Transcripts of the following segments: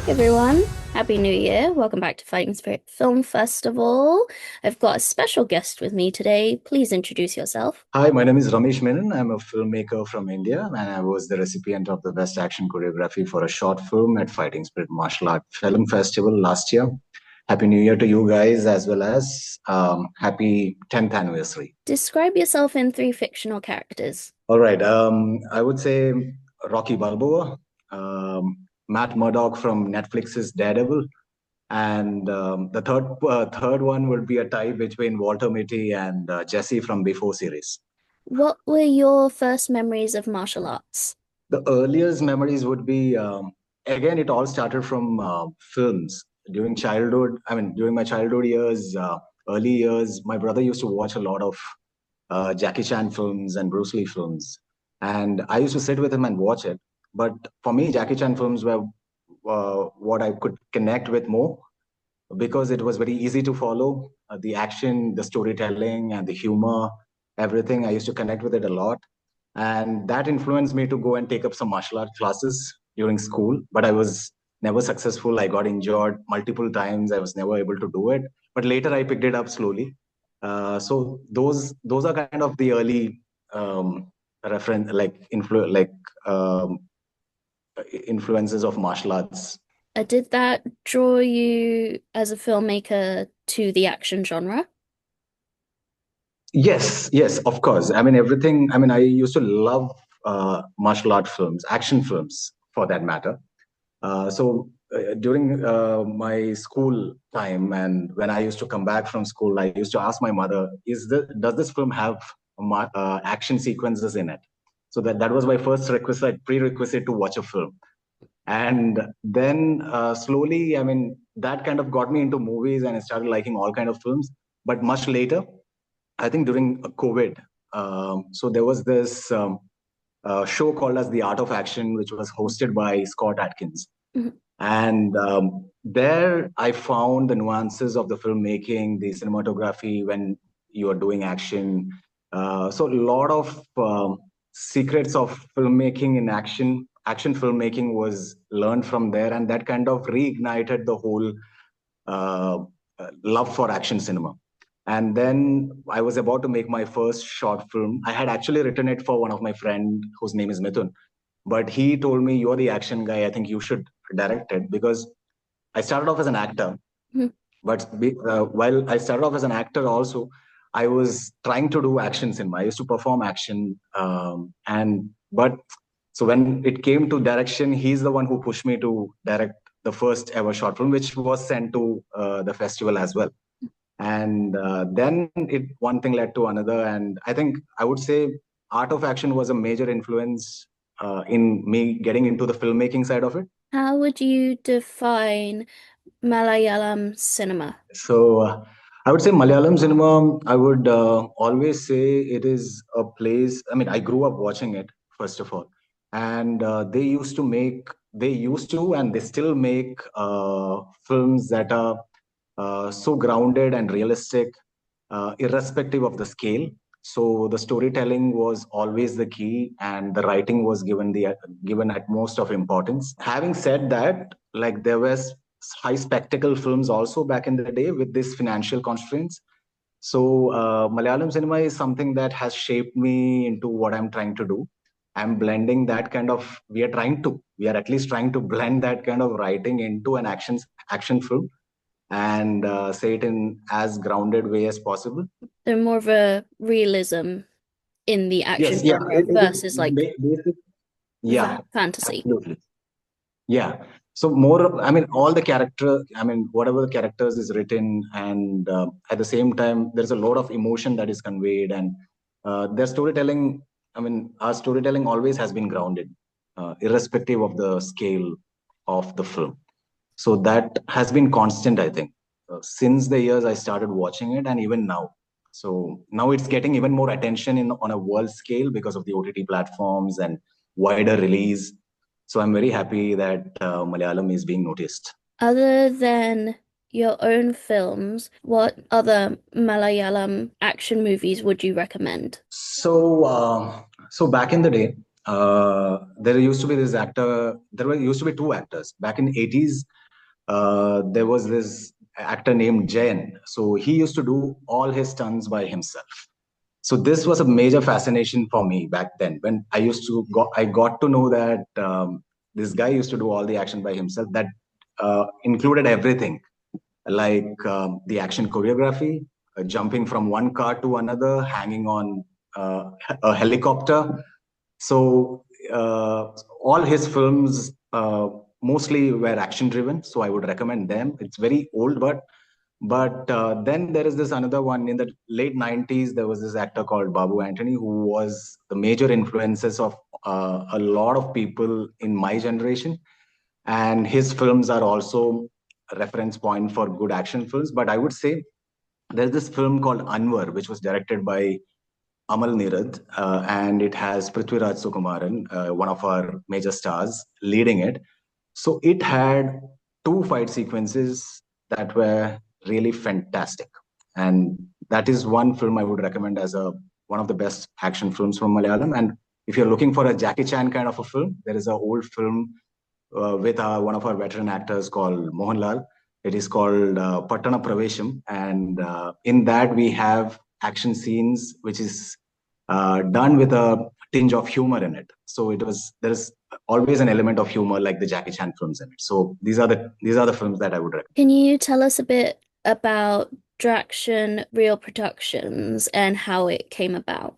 Everyone, Happy New Year. Welcome back to Fighting Spirit Film Festival. I've got a special guest with me today. Please introduce yourself. Hi, my name is Ramesh Menon. I'm a filmmaker from India, and I was the recipient of the Best Action Choreography for a short film at Fighting Spirit Martial Art Film Festival last year. Happy New Year to you guys, as well as happy 10th anniversary. Describe yourself in 3 fictional characters. All right, I would say Rocky Balboa, Matt Murdock from Netflix's Daredevil, and the third one would be a tie between Walter Mitty and Jesse from Before series. What were your first memories of martial arts? The earliest memories would be, again, it all started from films. During childhood, during my childhood years, early years, my brother used to watch a lot of Jackie Chan films and Bruce Lee films. And I used to sit with him and watch it. But for me, Jackie Chan films were what I could connect with more because it was very easy to follow. The action, the storytelling, and the humor, everything. I used to connect with it a lot. And that influenced me to go and take up some martial art classes during school. But I was never successful. I got injured multiple times. I was never able to do it. But later I picked it up slowly. So those are kind of the early reference, influences of martial arts. Did that draw you as a filmmaker to the action genre? Yes, of course. I mean, everything. I mean, I used to love martial art films, action films for that matter. So during my school time, and when I used to come back from school, I used to ask my mother, does this film have action sequences in it? So that was my first prerequisite to watch a film. And then slowly, I mean, that kind of got me into movies, and I started liking all kind of films. But much later, I think during COVID, so there was this show called as The Art of Action, which was hosted by Scott Adkins. Mhm. And there I found the nuances of the filmmaking, the cinematography when you are doing action. So a lot of secrets of filmmaking in action filmmaking was learned from there, and that kind of reignited the whole uh, love for action cinema. And then I was about to make my first short film. I had actually written it for one of my friend whose name is Mithun, but he told me, "You're the action guy. I think you should direct it," because I started off as an actor. Mhm. But while I started off as an actor, also I was trying to do action cinema. I used to perform action, and but so when it came to direction, he's the one who pushed me to direct the first ever short film, which was sent to the festival as well. And then one thing led to another, and I think I would say Art of Action was a major influence in me getting into the filmmaking side of it. How would you define Malayalam cinema? So I would say Malayalam cinema, I would always say it is a place. I mean, I grew up watching it, first of all. And they used to, and they still make films that are so grounded and realistic, irrespective of the scale. So the storytelling was always the key, and the writing was given utmost of importance. Having said that, like there was high spectacle films also back in the day with these financial constraints. So Malayalam cinema is something that has shaped me into what I'm trying to do. I'm blending that kind of. We are at least trying to blend that kind of writing into an action film and say it in as grounded way as possible. So more of a realism in the action Yes, yeah, genre it is versus like basic. Yeah, fantasy. absolutely. Yeah. So more, I mean, all the character, I mean, whatever the characters is written, and at the same time, there's a lot of emotion that is conveyed, and their storytelling. I mean, our storytelling always has been grounded, irrespective of the scale of the film. So that has been constant, I think, since the years I started watching it, and even now. So now it's getting even more attention in on a world scale because of the OTT platforms and wider release. So I'm very happy that Malayalam is being noticed. Other than your own films, what other Malayalam action movies would you recommend? So back in the day, there used to be this actor. There were used to be two actors back in 80s. there was this actor named Jain. So he used to do all his stunts by himself. So this was a major fascination for me back then. When I got to know that this guy used to do all the action by himself. That included everything, like the action choreography, jumping from one car to another, hanging on a helicopter. So all his films mostly were action driven. So I would recommend them. It's very old, but then there is this another one in the late 90s. There was this actor called Babu Antony who was the major influences of a lot of people in my generation, and his films are also a reference point for good action films. But I would say there's this film called Anwar, which was directed by Amal Nirad, and it has Prithviraj Sukumaran, one of our major stars, leading it. So it had two fight sequences that were really fantastic, and that is one film I would recommend as a one of the best action films from Malayalam. And if you're looking for a Jackie Chan kind of a film, there is an old film with one of our veteran actors called Mohanlal. It is called Pattana Pravesham, and in that we have action scenes which is done with a tinge of humor in it. So there is always an element of humor like the Jackie Chan films in it. So these are the films that I would recommend. Can you tell us a bit about Draction Reel Productions and how it came about?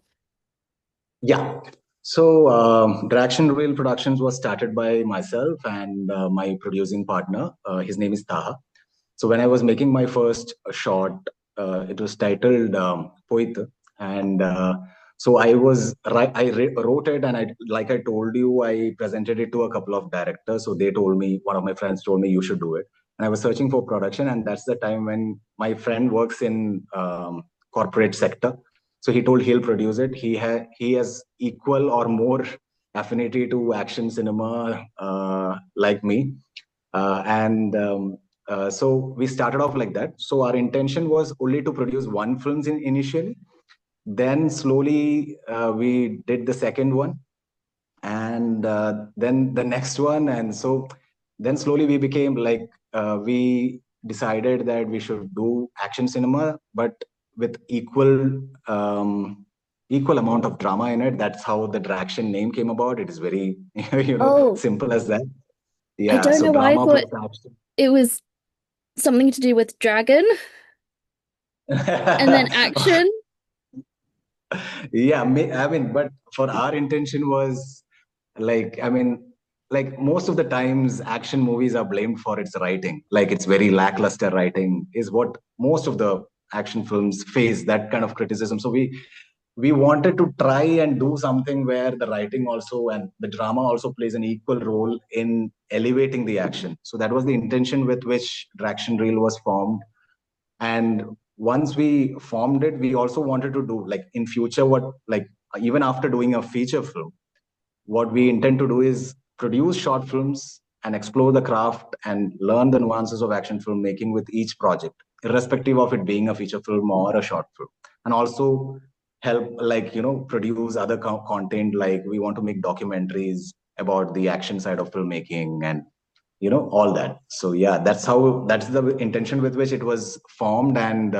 Yeah. So Draction Reel Productions was started by myself and my producing partner. His name is Taha. So when I was making my first short, it was titled Poit, and so wrote it, and like I told you, I presented it to a couple of directors. So they told me, one of my friends told me you should do it, and I was searching for production, and that's the time when my friend works in corporate sector. So he told he'll produce it. He has equal or more affinity to action cinema like me, and so we started off like that. So our intention was only to produce one film initially. Then slowly we did the second one, and then the next one, and so then slowly we became like we decided that we should do action cinema, but with equal amount of drama in it. That's how the Draction name came about. It is very Oh, simple as that. I Yeah, don't so know why I drama thought plus action. it was something to do with dragon and then action. Yeah, I mean, but for our intention was like, I mean, like most of the times action movies are blamed for its writing, like it's very lackluster writing is what most of the action films face, that kind of criticism. So we wanted to try and do something where the writing also and the drama also plays an equal role in elevating the action. So that was the intention with which Draction Reel was formed. And once we formed it, we also wanted to do like in future what, like even after doing a feature film, what we intend to do is produce short films and explore the craft and learn the nuances of action filmmaking with each project, irrespective of it being a feature film or a short film. And also help, like, produce other content, like we want to make documentaries about the action side of filmmaking and all that. So yeah, that's the intention with which it was formed. And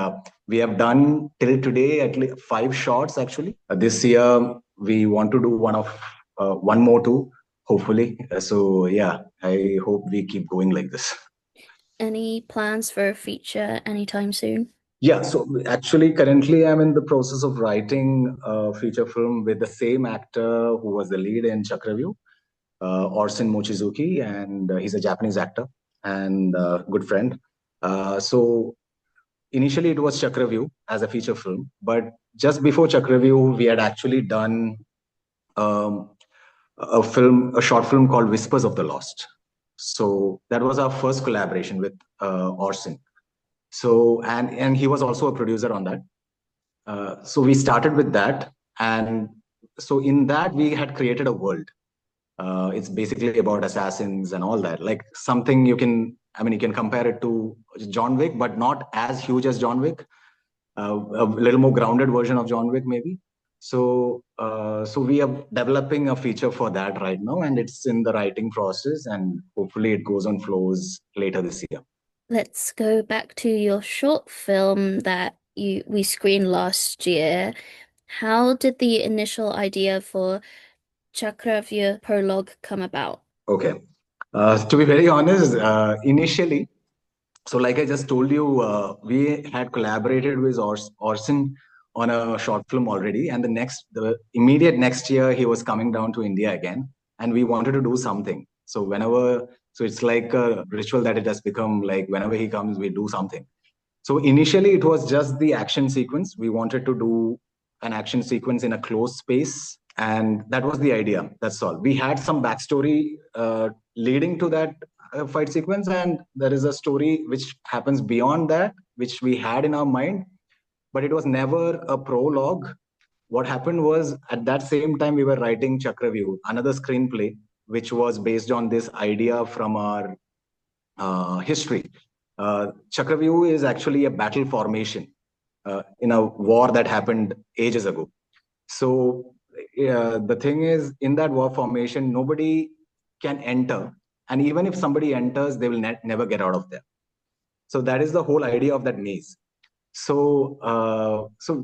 we have done till today at least 5 shorts actually. This year we want to do one more too, hopefully. So yeah, I hope we keep going like this. Any plans for a feature anytime soon? Yeah, so actually currently I'm in the process of writing a feature film with the same actor who was the lead in Chakravyuh, Orson Mochizuki, and he's a Japanese actor and good friend. So initially it was Chakravyuh as a feature film, but just before Chakravyuh, we had actually done um, a short film called Whispers of the Lost. So that was our first collaboration with Orson. So and he was also a producer on that. So we started with that, and so in that we had created a world. It's basically about assassins and all that. Like something you can compare it to John Wick, but not as huge as John Wick. A little more grounded version of John Wick, maybe. So we are developing a feature for that right now, and it's in the writing process, and hopefully it goes on floors later this year. Let's go back to your short film that we screened last year. How did the initial idea for Chakravyuh Prologue come about? Okay. To be very honest, initially, so like I just told you, we had collaborated with Orson on a short film already, and the immediate next year, he was coming down to India again, and we wanted to do something. So it's like a ritual that it has become like whenever he comes, we do something. So initially, it was just the action sequence. We wanted to do an action sequence in a closed space, and that was the idea. That's all. We had some backstory leading to that fight sequence, and there is a story which happens beyond that, which we had in our mind, but it was never a prologue. What happened was at that same time we were writing Chakravyuh, another screenplay, which was based on this idea from our history. Chakravyuh is actually a battle formation in a war that happened ages ago. So the thing is, in that war formation, nobody can enter, and even if somebody enters, they will never get out of there. So that is the whole idea of that maze. So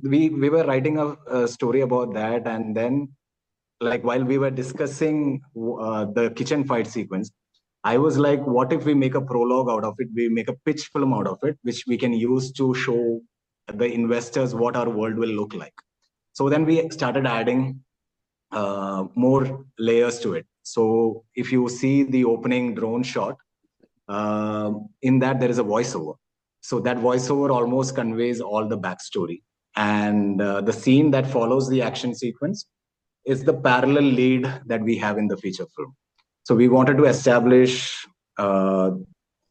we were writing a story about that, and then like while we were discussing the kitchen fight sequence, I was like, what if we make a prologue out of it? We make a pitch film out of it, which we can use to show the investors what our world will look like. So then we started adding more layers to it. So if you see the opening drone shot, in that there is a voiceover. So that voiceover almost conveys all the backstory. And the scene that follows the action sequence is the parallel lead that we have in the feature film. So we wanted to establish uh,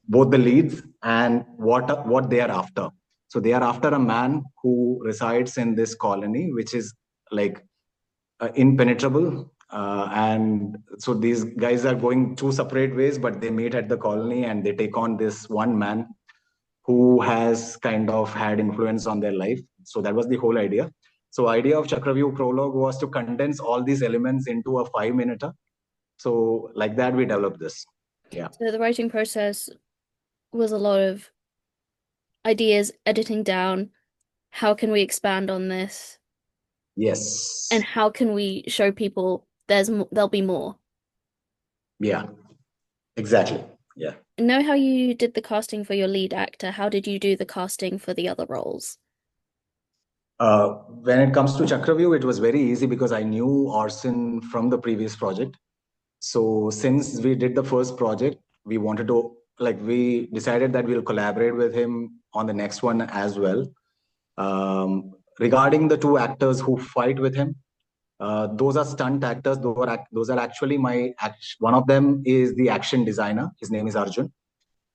both the leads and what they are after. So they are after a man who resides in this colony, which is like impenetrable. And so these guys are going two separate ways, but they meet at the colony and they take on this one man who has kind of had influence on their life. So that was the whole idea. So idea of Chakravyuh Prologue was to condense all these elements into a 5 minute. So like that, we developed this. Yeah. So the writing process was a lot of ideas, editing down. How can we expand on this? And Yes. how can we show people there'll be more? Yeah. Exactly. Yeah. Know how you did the casting for your lead actor? How did you do the casting for the other roles? When it comes to Chakravyuh, it was very easy because I knew Orson from the previous project. So since we did the first project, we wanted to we decided that we'll collaborate with him on the next one as well. Regarding the two actors who fight with him, those are stunt actors. Those are actually one of them is the action designer. His name is Arjun,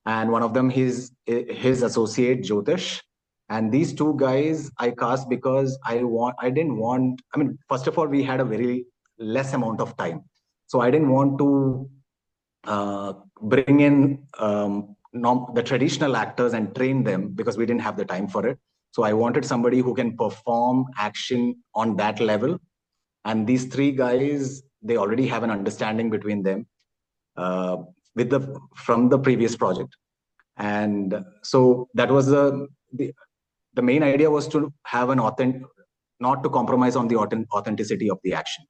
and one of them is his associate Jyotish. And these two guys I cast because I didn't want. I mean, first of all, we had a very less amount of time, so I didn't want to bring in the traditional actors and train them because we didn't have the time for it. So I wanted somebody who can perform action on that level. And these three guys, they already have an understanding between them uh, with the from the previous project. And so that was the main idea was to have an authentic, not to compromise on the authenticity of the action.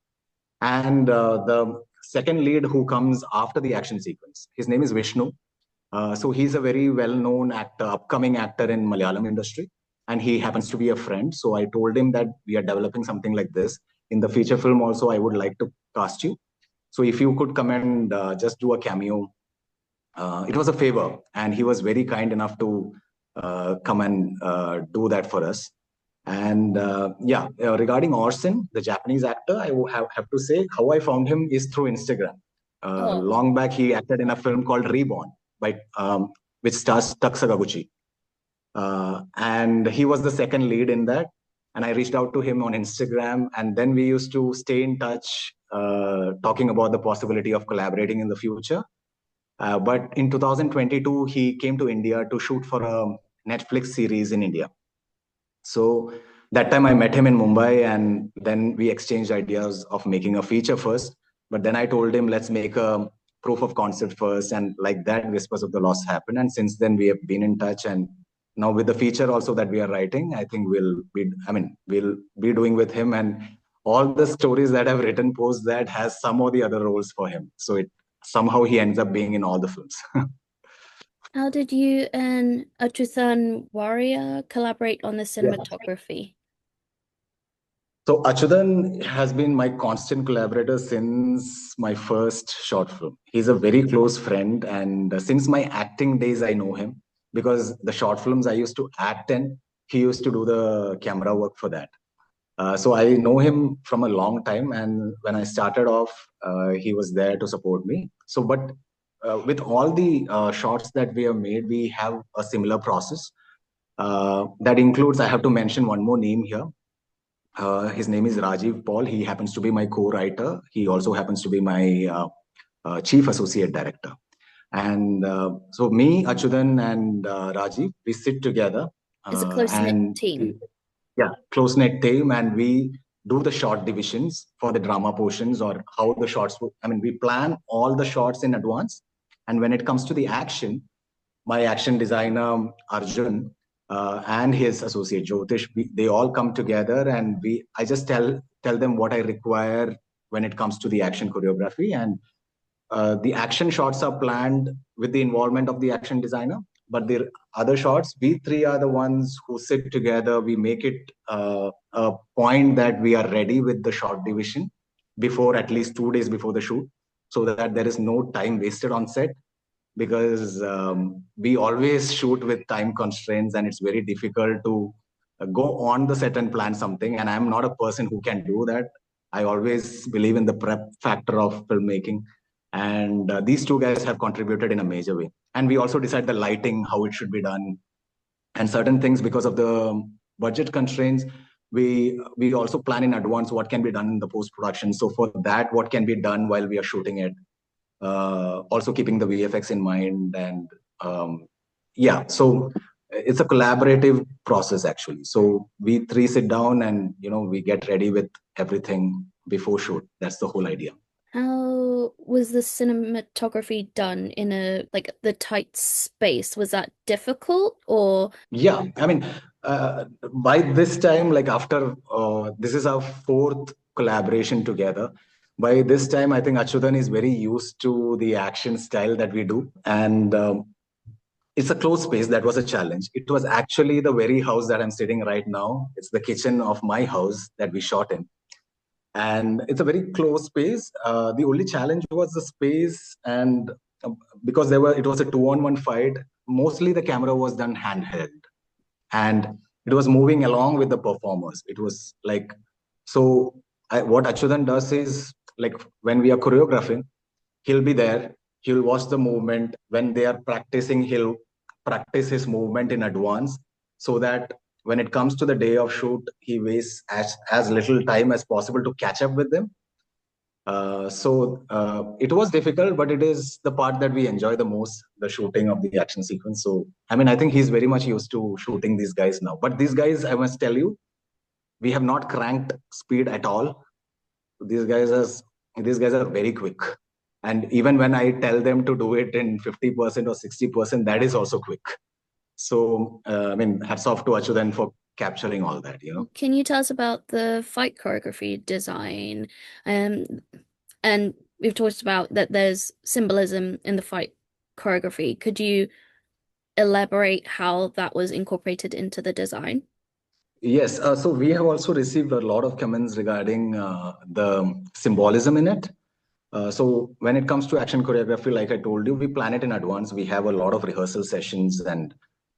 And the second lead who comes after the action sequence, his name is Vishnu. So he's a very well-known actor, upcoming actor in Malayalam industry, and he happens to be a friend. So I told him that we are developing something like this in the feature film. Also, I would like to cast you. So if you could come and just do a cameo, it was a favor, and he was very kind enough to come and do that for us. And regarding Orson, the Japanese actor, have to say how I found him is through Instagram. Oh, Long back, he acted in a film called Reborn, by which stars Taksagaguchi. And he was the second lead in that. And I reached out to him on Instagram, and then we used to stay in touch, talking about the possibility of collaborating in the future. But in 2022, he came to India to shoot for a Netflix series in India. So that time I met him in Mumbai, and then we exchanged ideas of making a feature first. But then I told him, let's make a proof of concept first, and like that, Whispers of the Lost happened. And since then, we have been in touch. And now with the feature also that we are writing, I think we'll be doing with him. And all the stories that I've written post that has some or the other roles for him. So it somehow he ends up being in all the films. How did you and Achuthan Warrior collaborate on the Yeah. cinematography? So Achudan has been my constant collaborator since my first short film. He's a very close friend, and since my acting days, I know him because the short films I used to act in, he used to do the camera work for that. So I know him from a long time, and when I started off, he was there to support me. So, but with all the shots that we have made, we have a similar process. That includes, I have to mention one more name here. His name is Rajiv Paul. He happens to be my co-writer. He also happens to be my chief associate director. And so me, Achudan, and Rajiv, we sit together It's a close-knit and team. yeah, close knit team, and we do the short divisions for the drama portions or how the shots. I mean, we plan all the shots in advance, and when it comes to the action, my action designer Arjun and his associate Jyotish, they all come together, and I just tell them what I require when it comes to the action choreography, and the action shots are planned with the involvement of the action designer, but the other shots, we three are the ones who sit together. We make it a point that we are ready with the shot division before, at least 2 days before the shoot, so that there is no time wasted on set, because we always shoot with time constraints, and it's very difficult to go on the set and plan something. And I'm not a person who can do that. I always believe in the prep factor of filmmaking, and these two guys have contributed in a major way. And we also decide the lighting, how it should be done, and certain things because of the budget constraints. We also plan in advance what can be done in the post production. So for that, what can be done while we are shooting it, also keeping the VFX in mind. And yeah, so it's a collaborative process actually. So we three sit down and we get ready with everything before shoot. That's the whole idea. How was the cinematography done in a like the tight space? Was that difficult or Yeah, I mean, by this time, like after this is our fourth collaboration together. By this time, I think Achudan is very used to the action style that we do, and it's a closed space. That was a challenge. It was actually the very house that I'm sitting right now. It's the kitchen of my house that we shot in, and it's a very closed space. The only challenge was the space, and because it was a 2-on-1 fight. Mostly the camera was done handheld, and it was moving along with the performers. It was like, so what Achudan does is, like, when we are choreographing, he'll be there, he'll watch the movement. When they are practicing, he'll practice his movement in advance, so that when it comes to the day of shoot, he wastes as little time as possible to catch up with them. So it was difficult, but it is the part that we enjoy the most, the shooting of the action sequence. So, I mean, I think he's very much used to shooting these guys now. But these guys, I must tell you, we have not cranked speed at all. These guys are these guys are very quick. And even when I tell them to do it in 50% or 60%, that is also quick. So, I mean, hats off to Achudan for capturing all that. can you tell us about the fight choreography design? Um, and we've talked about that there's symbolism in the fight choreography. Could you elaborate how that was incorporated into the design? Yes, so we have also received a lot of comments regarding the symbolism in it. So when it comes to action choreography, like I told you, we plan it in advance. We have a lot of rehearsal sessions and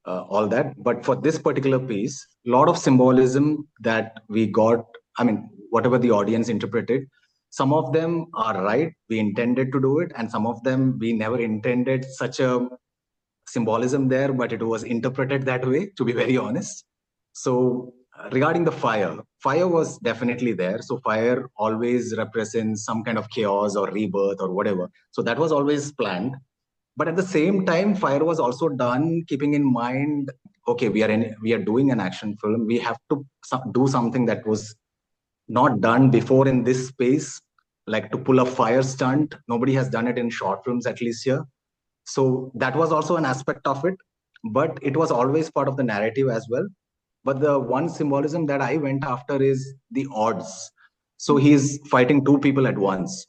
all that. But for this particular piece, a lot of symbolism that we got, I mean, whatever the audience interpreted, some of them are right. We intended to do it, and some of them we never intended such a symbolism there, but it was interpreted that way, to be very honest. So, regarding the fire was definitely there. So, fire always represents some kind of chaos or rebirth or whatever. So, that was always planned. But at the same time, fire was also done keeping in mind, okay, we are doing an action film. We have to do something that was not done before in this space, like to pull a fire stunt. Nobody has done it in short films, at least here. So that was also an aspect of it, but it was always part of the narrative as well. But the one symbolism that I went after is the odds. So he's fighting two people at once.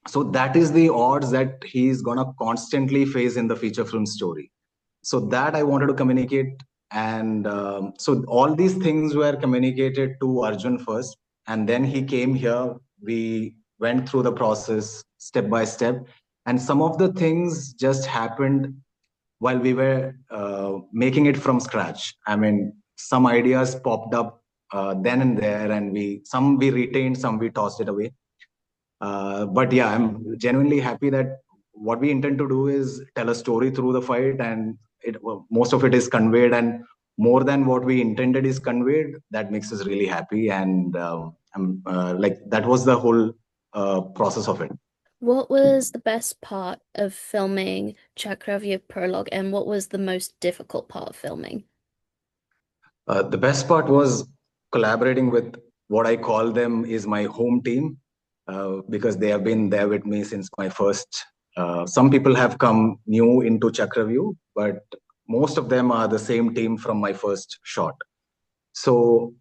So that is the odds that he's gonna constantly face in the feature film story. So that I wanted to communicate, and so all these things were communicated to Arjun first, and then he came here. We went through the process step by step, and some of the things just happened while we were making it from scratch. I mean, some ideas popped up then and there, and we retained, some we tossed it away. But yeah, I'm genuinely happy that what we intend to do is tell a story through the fight, and most of it is conveyed, and more than what we intended is conveyed. That makes us really happy, and like that was the whole process of it. What was the best part of filming Chakravyuh Prologue, and what was the most difficult part of filming? The best part was collaborating with what I call them is my home team, because they have been there with me since my first. Some people have come new into Chakravyuh, but most of them are the same team from my first shot. So,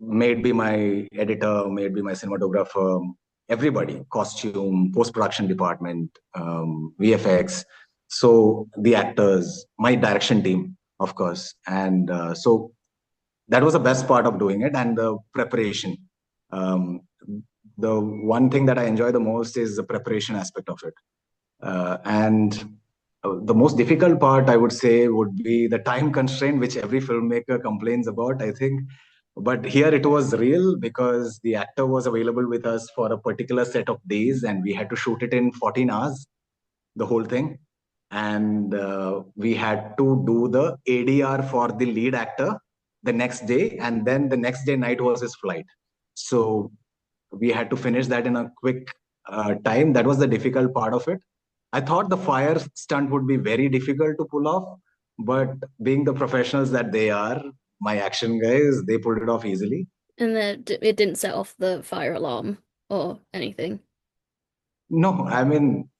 may it be my editor, may it be my cinematographer, everybody, costume, post production department, VFX, so the actors, my direction team, of course. And so that was the best part of doing it, and the preparation. Um, the one thing that I enjoy the most is the preparation aspect of it. And the most difficult part, I would say, would be the time constraint, which every filmmaker complains about, I think. But here it was real because the actor was available with us for a particular set of days, and we had to shoot it in 14 hours, the whole thing. And we had to do the ADR for the lead actor the next day, and then the next day night was his flight. So we had to finish that in a quick time. That was the difficult part of it. I thought the fire stunt would be very difficult to pull off, but being the professionals that they are, my action guys, they pulled it off easily. And it didn't set off the fire alarm or anything. No, I mean,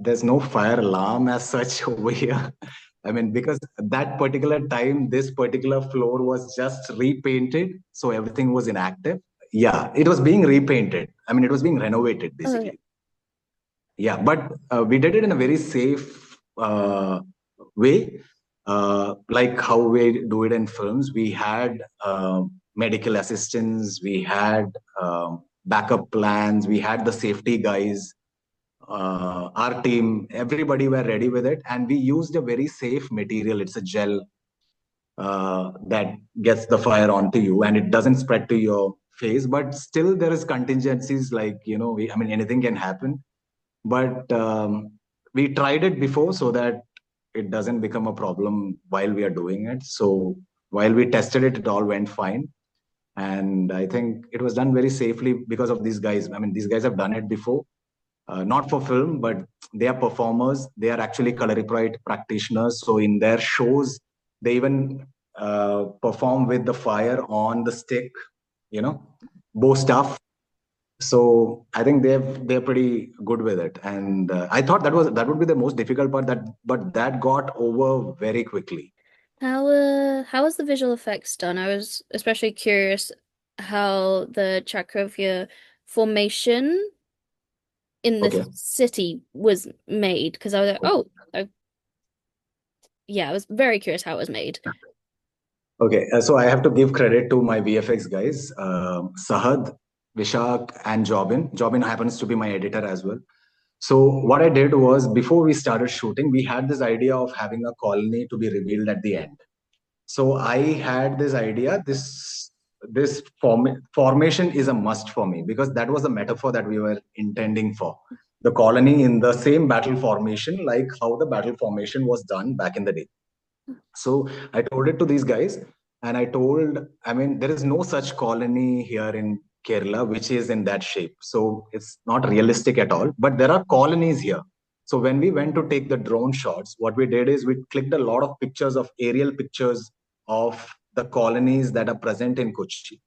there's no fire alarm as such over here. I mean, because that particular time, this particular floor was just repainted, so everything was inactive. Yeah, it was being repainted. I mean, it was being renovated Oh, okay. basically. Yeah, but we did it in a very safe way, like how we do it in films. We had medical assistants, we had backup plans, we had the safety guys, our team, everybody were ready with it, and we used a very safe material. It's a gel that gets the fire onto you, and it doesn't spread to your face. But still, there is contingencies, like I mean, anything can happen. But we tried it before so that it doesn't become a problem while we are doing it. So while we tested it, it all went fine. And I think it was done very safely because of these guys. I mean, these guys have done it before, not for film, but they are performers. They are actually coloripride practitioners. So in their shows, they even perform with the fire on the stick, you know, bow stuff. So I think they're pretty good with it. And I thought that would be the most difficult part. But that got over very quickly. How was the visual effects done? I was especially curious how the Chakrovya formation in the Okay. city was made because I was like, oh, yeah, I was very curious how it was made. Okay, so I have to give credit to my VFX guys, Sahad, Vishak, and Jobin. Jobin happens to be my editor as well. So what I did was, before we started shooting, we had this idea of having a colony to be revealed at the end. So I had this idea. Formation is a must for me because that was the metaphor that we were intending for the colony in the same battle formation, like how the battle formation was done back in the day. So I told it to these guys, and I mean, there is no such colony here in Kerala which is in that shape. So it's not realistic at all. But there are colonies here. So when we went to take the drone shots, what we did is we clicked a lot of pictures of aerial pictures of the colonies that are present in Kochi.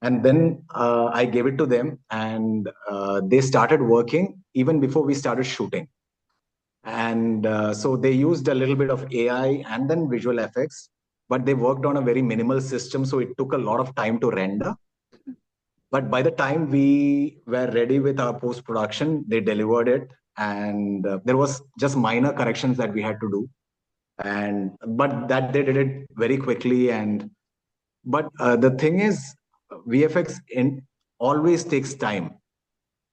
And then I gave it to them, and they started working even before we started shooting. And so they used a little bit of AI and then visual effects, but they worked on a very minimal system. So it took a lot of time to render. But by the time we were ready with our post production, they delivered it, and there was just minor corrections that we had to do. And but that they did it very quickly. And but the thing is, VFX in always takes time.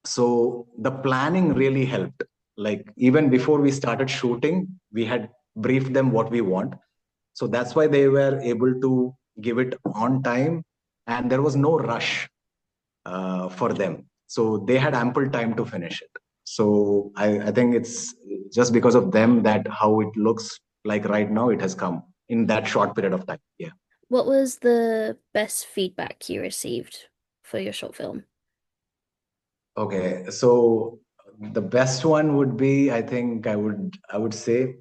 So the planning really helped. Like even before we started shooting, we had briefed them what we want. So that's why they were able to give it on time, and there was no rush for them. So they had ample time to finish it. So I think it's just because of them that how it looks like right now, it has come in that short period of time. Yeah. What was the best feedback you received for your short film? Okay. So the best one would be, I think I would say,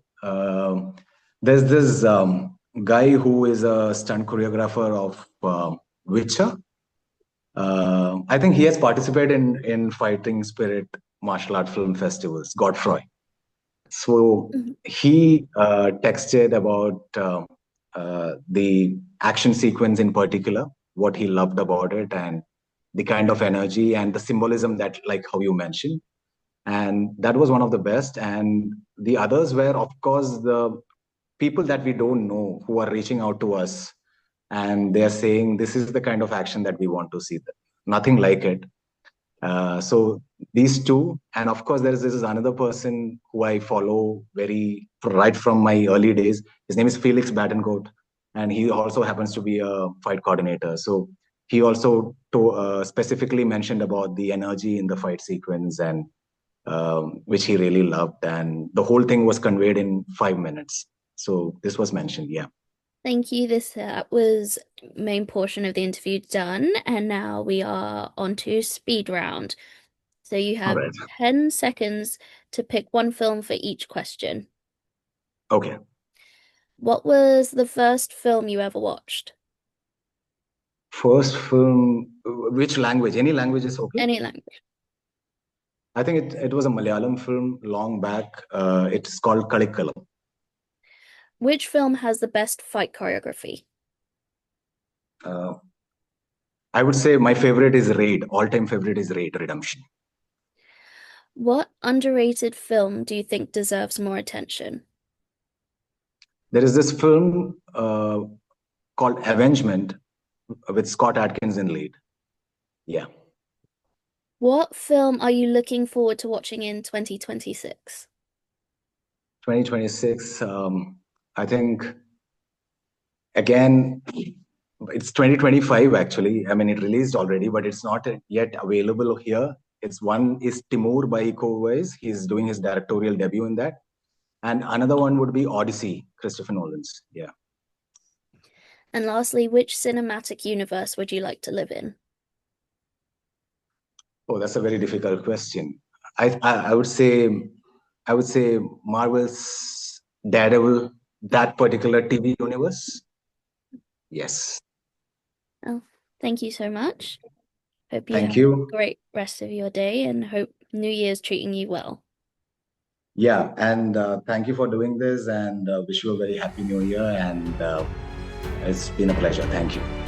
there's this guy who is a stunt choreographer of Witcher. I think he has participated in fighting spirit martial art film festivals, Godfroy. So Mhm. he texted about the action sequence in particular, what he loved about it, and the kind of energy and the symbolism that, like how you mentioned. And that was one of the best. And the others were, of course, the people that we don't know who are reaching out to us, and they are saying, this is the kind of action that we want to see. Nothing like it. So these two, and of course, there is this is another person who I follow very right from my early days. His name is Felix Badencourt, and he also happens to be a fight coordinator. So he also specifically mentioned about the energy in the fight sequence, and which he really loved, and the whole thing was conveyed in 5 minutes. So this was mentioned, yeah. Thank you. This was main portion of the interview done, and now we are on to speed round. So you All have right. 10 seconds to pick one film for each question. Okay. What was the first film you ever watched? First film, which language? Any language is okay. Any language. I think it was a Malayalam film long back. It's called Kadikkalam. Which film has the best fight choreography? Uh, I would say my favorite is Raid. All-time favorite is Raid Redemption. What underrated film do you think deserves more attention? There is this film called Avengement with Scott Adkins in lead. Yeah, What film are you looking forward to watching in 2026? 2026. I think again, it's 2025 actually. I mean, it released already, but it's not yet available here. It's one is Timur by Iko Uwais. He's doing his directorial debut in that. And another one would be Odyssey, Christopher Nolan's. Yeah. And lastly, which cinematic universe would you like to live in? Oh, that's a very difficult question. I would say Marvel's Daredevil, that particular TV universe. Yes. Oh, thank you so much. Hope you have Thank a you. great rest of your day and hope New Year's treating you well. Yeah, and thank you for doing this, and wish you a very happy New Year. And it's been a pleasure. Thank you.